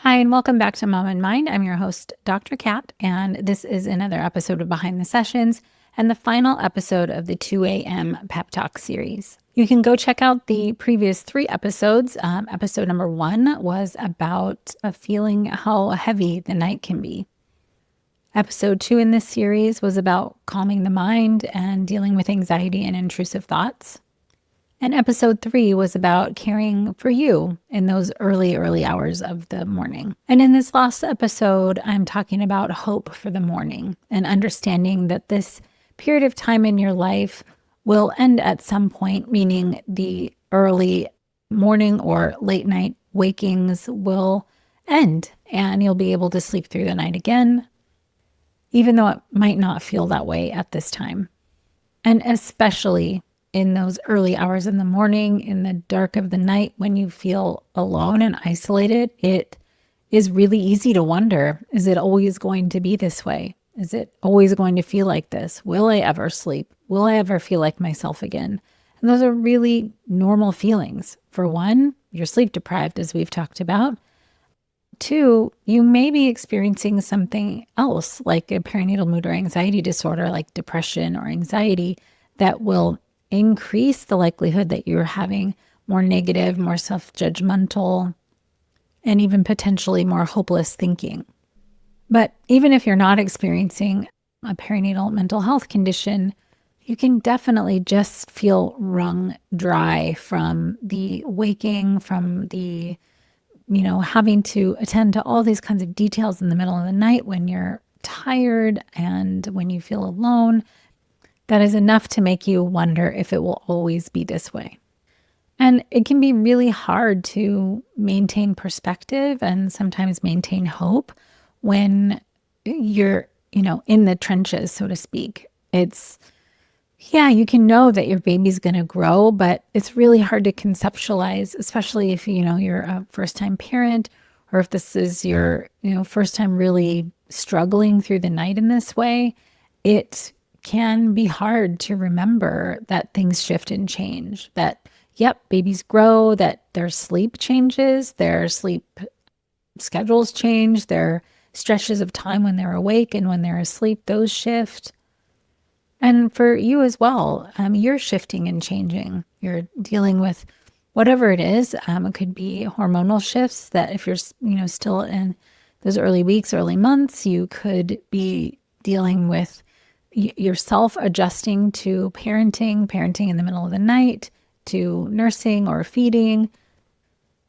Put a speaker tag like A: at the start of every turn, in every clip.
A: Hi, and welcome back to Mom and Mind. I'm your host, Dr. Kat, and this is another episode of Behind the Sessions and the final episode of the 2am Pep Talks series. You can go check out the previous 3 episodes. Episode number 1 was about feeling how heavy the night can be. Episode 2 in this series was about calming the mind and dealing with anxiety and intrusive thoughts. And episode 3 was about caring for you in those early hours of the morning. And in this last episode, I'm talking about hope for the morning and understanding that this period of time in your life will end at some point, meaning the early morning or late night wakings will end and you'll be able to sleep through the night again, even though it might not feel that way at this time. And especially in those early hours in the morning, in the dark of the night, when you feel alone and isolated, it is really easy to wonder, is it always going to be this way? Is it always going to feel like this? Will I ever sleep? Will I ever feel like myself again? And those are really normal feelings. For one, you're sleep deprived, as we've talked about. 2, you may be experiencing something else, like a perinatal mood or anxiety disorder, like depression or anxiety, that will increase the likelihood that you're having more negative, more self-judgmental, and even potentially more hopeless thinking. But even if you're not experiencing a perinatal mental health condition, you can definitely just feel wrung dry from the waking, from the, having to attend to all these kinds of details in the middle of the night when you're tired and when you feel alone. That is enough to make you wonder if it will always be this way. And it can be really hard to maintain perspective and sometimes maintain hope when you're, in the trenches, so to speak. You can know that your baby's going to grow, but it's really hard to conceptualize, especially if, you're a first-time parent or if this is your, first time really struggling through the night in this way. It can be hard to remember that things shift and change, that, babies grow, that their sleep changes, their sleep schedules change, their stretches of time when they're awake and when they're asleep, those shift. And for you as well, you're shifting and changing. You're dealing with whatever it is. It could be hormonal shifts that if you're, still in those early weeks, early months, you could be dealing with yourself adjusting to parenting in the middle of the night, to nursing or feeding.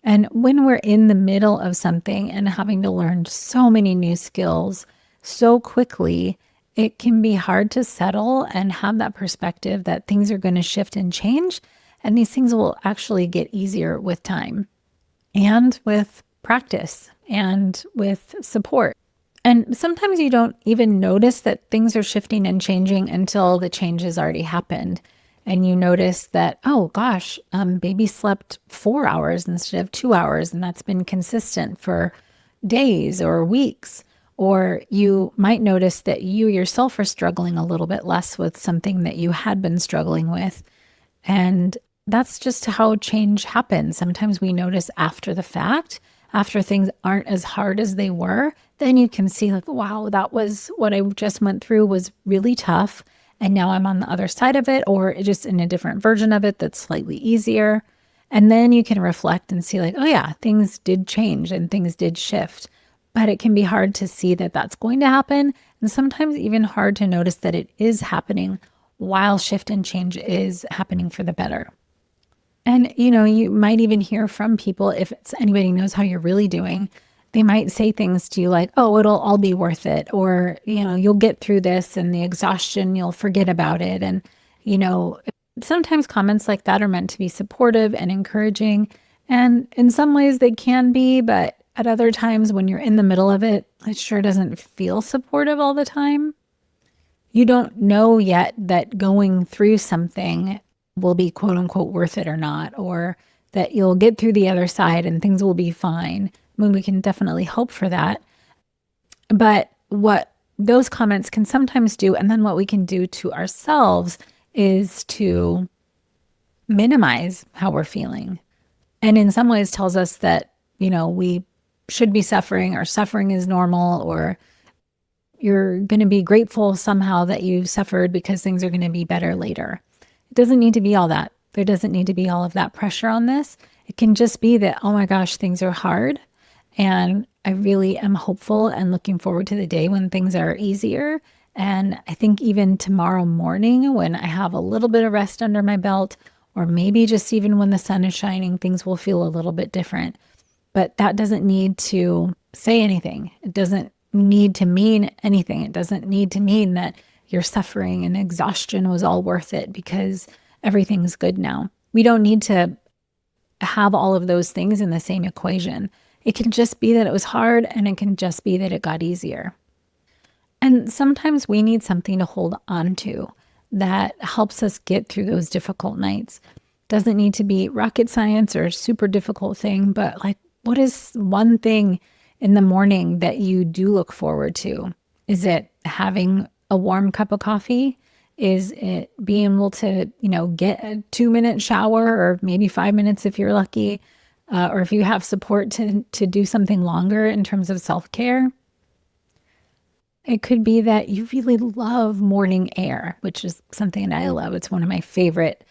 A: And when we're in the middle of something and having to learn so many new skills so quickly, it can be hard to settle and have that perspective that things are going to shift and change. And these things will actually get easier with time and with practice and with support. And sometimes you don't even notice that things are shifting and changing until the change has already happened. And you notice that, oh gosh, baby slept 4 hours instead of 2 hours, and that's been consistent for days or weeks. Or you might notice that you yourself are struggling a little bit less with something that you had been struggling with. And that's just how change happens. Sometimes we notice after the fact, after things aren't as hard as they were, then you can see like, wow, that was what I just went through was really tough. And now I'm on the other side of it, or just in a different version of it that's slightly easier. And then you can reflect and see like, oh yeah, things did change and things did shift. But it can be hard to see that that's going to happen. And sometimes even hard to notice that it is happening while shift and change is happening for the better. And, you might even hear from people, if it's anybody knows how you're really doing, they might say things to you like, oh, it'll all be worth it. Or, you'll get through this and the exhaustion, you'll forget about it. And, sometimes comments like that are meant to be supportive and encouraging. And in some ways they can be, but at other times when you're in the middle of it, it sure doesn't feel supportive all the time. You don't know yet that going through something will be quote unquote worth it or not, or that you'll get through the other side and things will be fine. I mean, we can definitely hope for that. But what those comments can sometimes do, and then what we can do to ourselves, is to minimize how we're feeling. And in some ways tells us that, we should be suffering or suffering is normal, or you're going to be grateful somehow that you suffered because things are going to be better later. It doesn't need to be all that. There doesn't need to be all of that pressure on this. It can just be that, oh my gosh, things are hard. And I really am hopeful and looking forward to the day when things are easier. And I think even tomorrow morning, when I have a little bit of rest under my belt, or maybe just even when the sun is shining, things will feel a little bit different. But that doesn't need to say anything. It doesn't need to mean anything. It doesn't need to mean that your suffering and exhaustion was all worth it because everything's good now. We don't need to have all of those things in the same equation. It can just be that it was hard, and it can just be that it got easier. And sometimes we need something to hold on to that helps us get through those difficult nights. Doesn't need to be rocket science or a super difficult thing, but like, what is one thing in the morning that you do look forward to? Is it having a warm cup of coffee? Is it being able to, get a 2-minute shower, or maybe 5 minutes if you're lucky, or if you have support to do something longer in terms of self-care? It could be that you really love morning air, which is something that I love. It's one of my favorite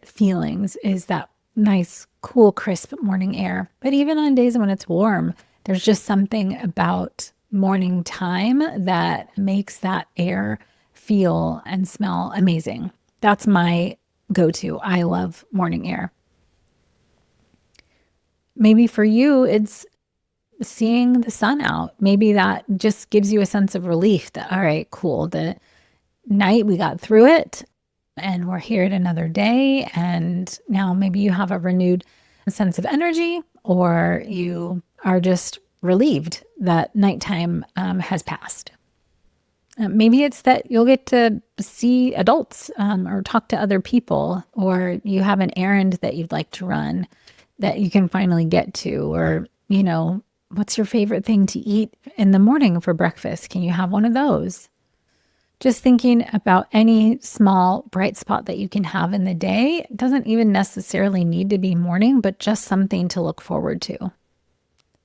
A: feelings is that nice, cool, crisp morning air. But even on days when it's warm, there's just something about morning time that makes that air feel and smell amazing. That's my go-to. I love morning air. Maybe for you, it's seeing the sun out. Maybe that just gives you a sense of relief that, all right, cool. The night we got through it and we're here at another day. And now maybe you have a renewed sense of energy, or you are just relieved that nighttime has passed. Maybe it's that you'll get to see adults or talk to other people, or you have an errand that you'd like to run that you can finally get to, or, what's your favorite thing to eat in the morning for breakfast? Can you have one of those? Just thinking about any small bright spot that you can have in the day. It doesn't even necessarily need to be morning, but just something to look forward to.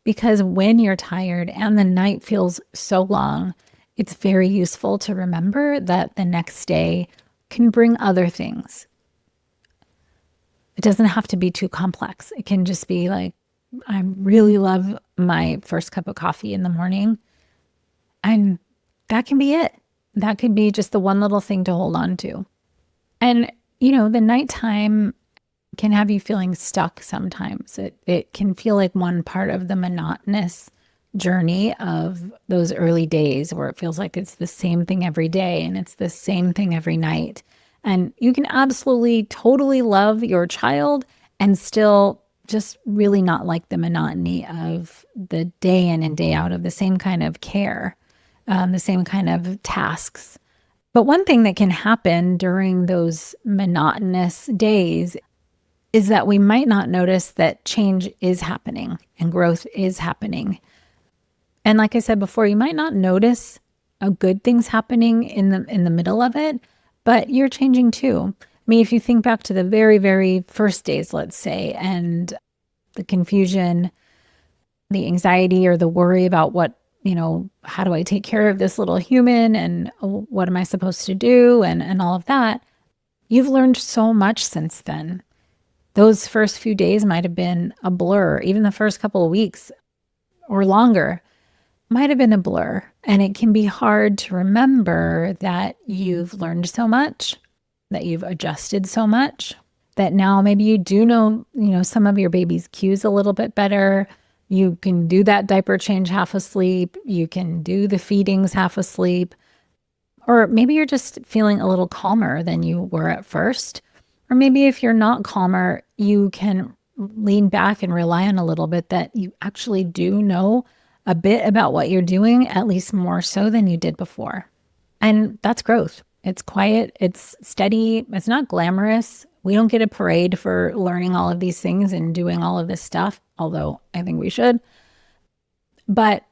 A: Because when you're tired and the night feels so long, it's very useful to remember that the next day can bring other things. It doesn't have to be too complex. It can just be like, I really love my first cup of coffee in the morning. And that can be it. That could be just the one little thing to hold on to. And, the nighttime can have you feeling stuck sometimes. It can feel like one part of the monotonous journey of those early days where it feels like it's the same thing every day and it's the same thing every night. And you can absolutely, totally love your child and still just really not like the monotony of the day in and day out of the same kind of care, the same kind of tasks. But one thing that can happen during those monotonous days is that we might not notice that change is happening and growth is happening. And like I said before, you might not notice good things happening in the middle of it, but you're changing too. I mean, if you think back to the very, very first days, let's say, and the confusion, the anxiety or the worry about what, how do I take care of this little human and what am I supposed to do and all of that, you've learned so much since then. Those first few days might have been a blur. Even the first couple of weeks or longer might have been a blur. And it can be hard to remember that you've learned so much, that you've adjusted so much, that now maybe you do know, some of your baby's cues a little bit better. You can do that diaper change half asleep. You can do the feedings half asleep. Or maybe you're just feeling a little calmer than you were at first. Or maybe if you're not calmer, you can lean back and rely on a little bit that you actually do know a bit about what you're doing, at least more so than you did before. And that's growth. It's quiet, it's steady, it's not glamorous. We don't get a parade for learning all of these things and doing all of this stuff, although I think we should. But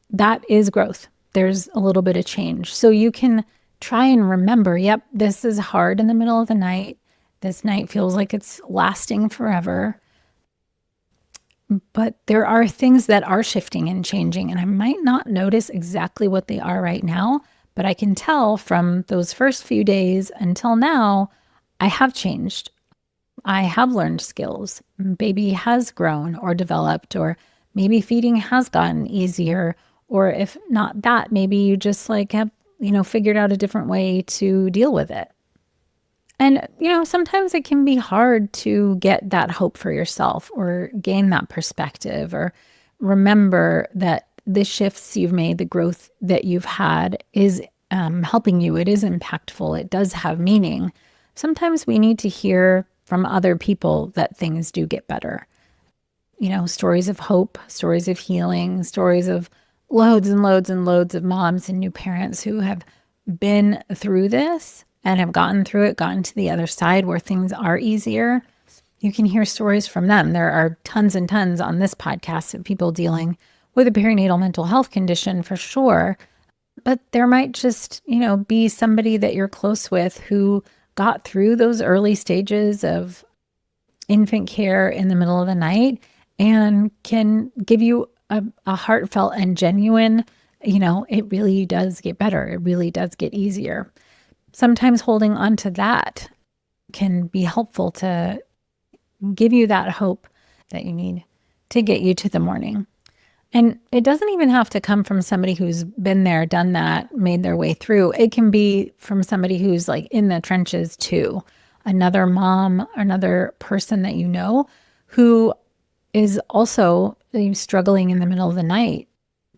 A: that is growth. There's a little bit of change. So you can try and remember, yep, this is hard in the middle of the night. This night feels like it's lasting forever. But there are things that are shifting and changing, and I might not notice exactly what they are right now, but I can tell from those first few days until now, I have changed. I have learned skills. Baby has grown or developed, or maybe feeding has gotten easier. Or if not that, maybe you just like have, figured out a different way to deal with it. And, sometimes it can be hard to get that hope for yourself or gain that perspective or remember that the shifts you've made, the growth that you've had is helping you. It is impactful. It does have meaning. Sometimes we need to hear from other people that things do get better. Stories of hope, stories of healing, stories of loads and loads and loads of moms and new parents who have been through this and have gotten through it, gotten to the other side where things are easier. You can hear stories from them. There are tons and tons on this podcast of people dealing with a perinatal mental health condition for sure. But there might just, be somebody that you're close with who got through those early stages of infant care in the middle of the night and can give you a heartfelt and genuine, it really does get better. It really does get easier. Sometimes holding on to that can be helpful to give you that hope that you need to get you to the morning. And it doesn't even have to come from somebody who's been there, done that, made their way through. It can be from somebody who's like in the trenches too. Another mom, another person that you know who is also struggling in the middle of the night.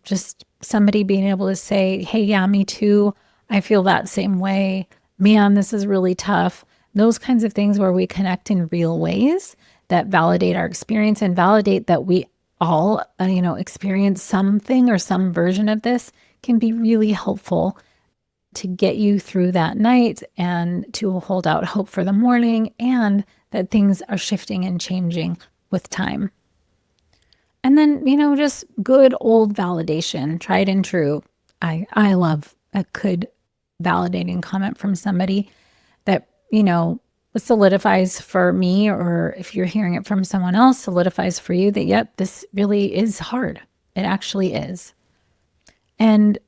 A: Just somebody being able to say, hey, yeah, me too. I feel that same way. Man, this is really tough. Those kinds of things where we connect in real ways that validate our experience and validate that we all, experience something or some version of this can be really helpful to get you through that night and to hold out hope for the morning and that things are shifting and changing with time. And then, just good old validation, tried and true. I love a good validating comment from somebody that, solidifies for me, or if you're hearing it from someone else, solidifies for you that, yep, this really is hard. It actually is. And,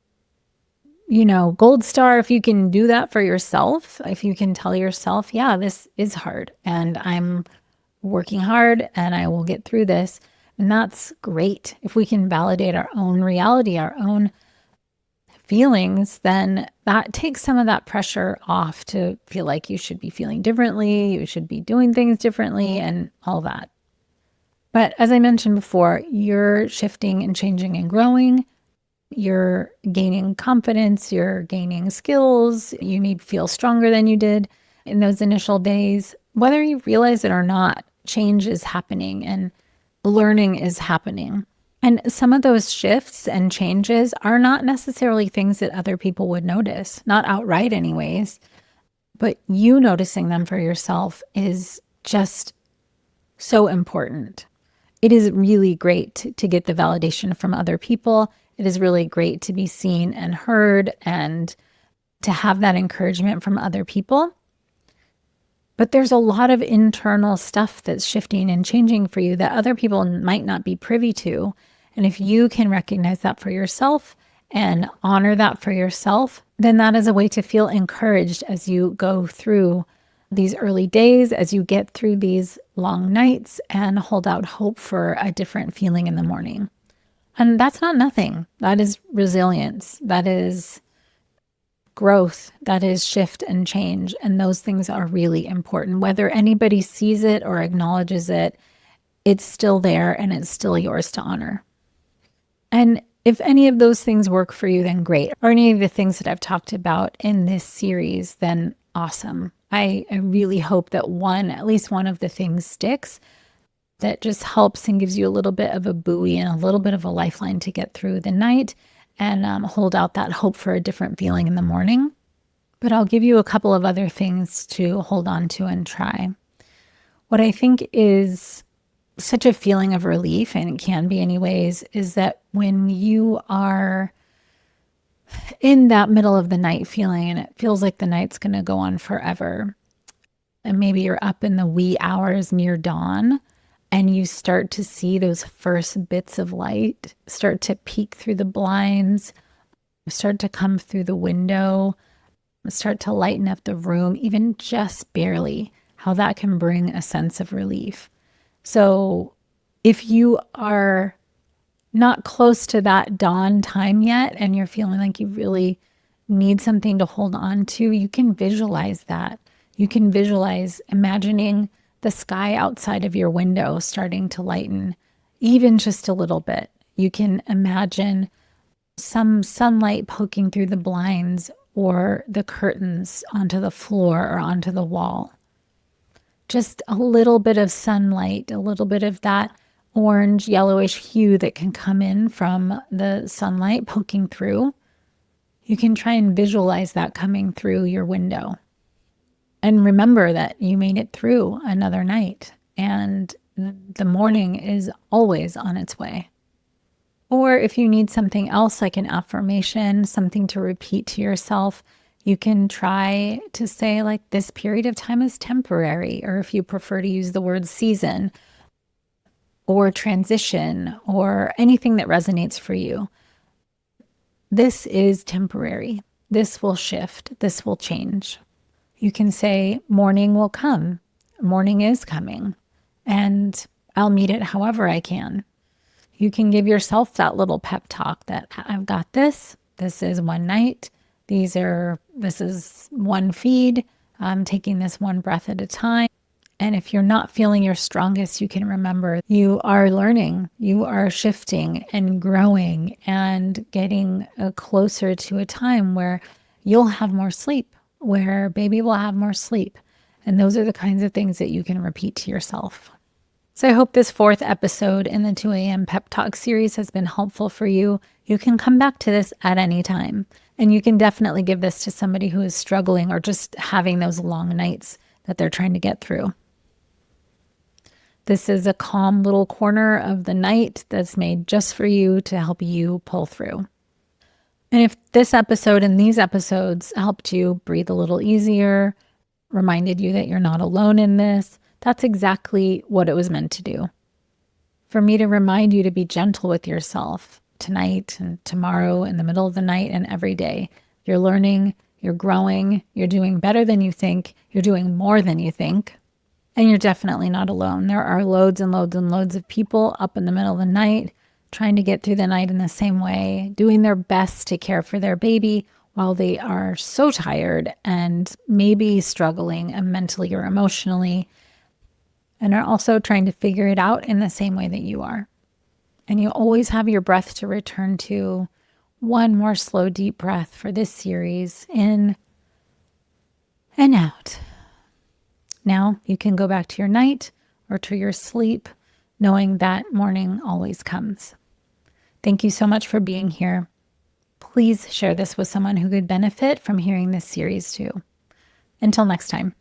A: gold star, if you can do that for yourself, if you can tell yourself, yeah, this is hard and I'm working hard and I will get through this. And that's great. If we can validate our own reality, our own feelings, then that takes some of that pressure off to feel like you should be feeling differently, you should be doing things differently, and all that. But as I mentioned before, you're shifting and changing and growing. You're gaining confidence, you're gaining skills. You may feel stronger than you did in those initial days. Whether you realize it or not, change is happening and learning is happening. And some of those shifts and changes are not necessarily things that other people would notice, not outright anyways, but you noticing them for yourself is just so important. It is really great to get the validation from other people. It is really great to be seen and heard and to have that encouragement from other people. But there's a lot of internal stuff that's shifting and changing for you that other people might not be privy to. And if you can recognize that for yourself and honor that for yourself, then that is a way to feel encouraged as you go through these early days, as you get through these long nights and hold out hope for a different feeling in the morning. And that's not nothing. That is resilience. That is growth. That is shift and change. And those things are really important. Whether anybody sees it or acknowledges it, it's still there and it's still yours to honor. And if any of those things work for you, then great. Or any of the things that I've talked about in this series, then awesome. I really hope that at least one of the things sticks that just helps and gives you a little bit of a buoy and a little bit of a lifeline to get through the night and hold out that hope for a different feeling in the morning. But I'll give you a couple of other things to hold on to and try. What I think is such a feeling of relief, and it can be anyways, is that when you are in that middle of the night feeling and it feels like the night's going to go on forever, and maybe you're up in the wee hours near dawn, and you start to see those first bits of light start to peek through the blinds, start to come through the window, start to lighten up the room, even just barely, how that can bring a sense of relief. So if you are not close to that dawn time yet and you're feeling like you really need something to hold on to, you can visualize that. You can visualize imagining the sky outside of your window starting to lighten, even just a little bit. You can imagine some sunlight poking through the blinds or the curtains onto the floor or onto the wall. Just a little bit of sunlight, a little bit of that orange, yellowish hue that can come in from the sunlight poking through. You can try and visualize that coming through your window. And remember that you made it through another night and the morning is always on its way. Or if you need something else like an affirmation, something to repeat to yourself, you can try to say like, this period of time is temporary, or if you prefer to use the word season or transition or anything that resonates for you. This is temporary. This will shift. This will change. You can say, morning will come. Morning is coming. And I'll meet it however I can. You can give yourself that little pep talk that I've got this. This is one night. This is one feed. I'm taking this one breath at a time. And if you're not feeling your strongest, you can remember you are learning, you are shifting and growing and getting closer to a time where you'll have more sleep, where baby will have more sleep. And those are the kinds of things that you can repeat to yourself. So I hope this 4th episode in the 2am Pep Talk series has been helpful for you. You can come back to this at any time. And you can definitely give this to somebody who is struggling or just having those long nights that they're trying to get through. This is a calm little corner of the night that's made just for you to help you pull through. And if this episode and these episodes helped you breathe a little easier, reminded you that you're not alone in this, that's exactly what it was meant to do. For me to remind you to be gentle with yourself tonight and tomorrow, in the middle of the night, and every day. You're learning, you're growing, you're doing better than you think, you're doing more than you think, and you're definitely not alone. There are loads and loads and loads of people up in the middle of the night trying to get through the night in the same way, doing their best to care for their baby while they are so tired and maybe struggling mentally or emotionally, and are also trying to figure it out in the same way that you are. And you always have your breath to return to. One more slow, deep breath for this series. In and out. Now you can go back to your night or to your sleep, knowing that morning always comes. Thank you so much for being here. Please share this with someone who could benefit from hearing this series too. Until next time.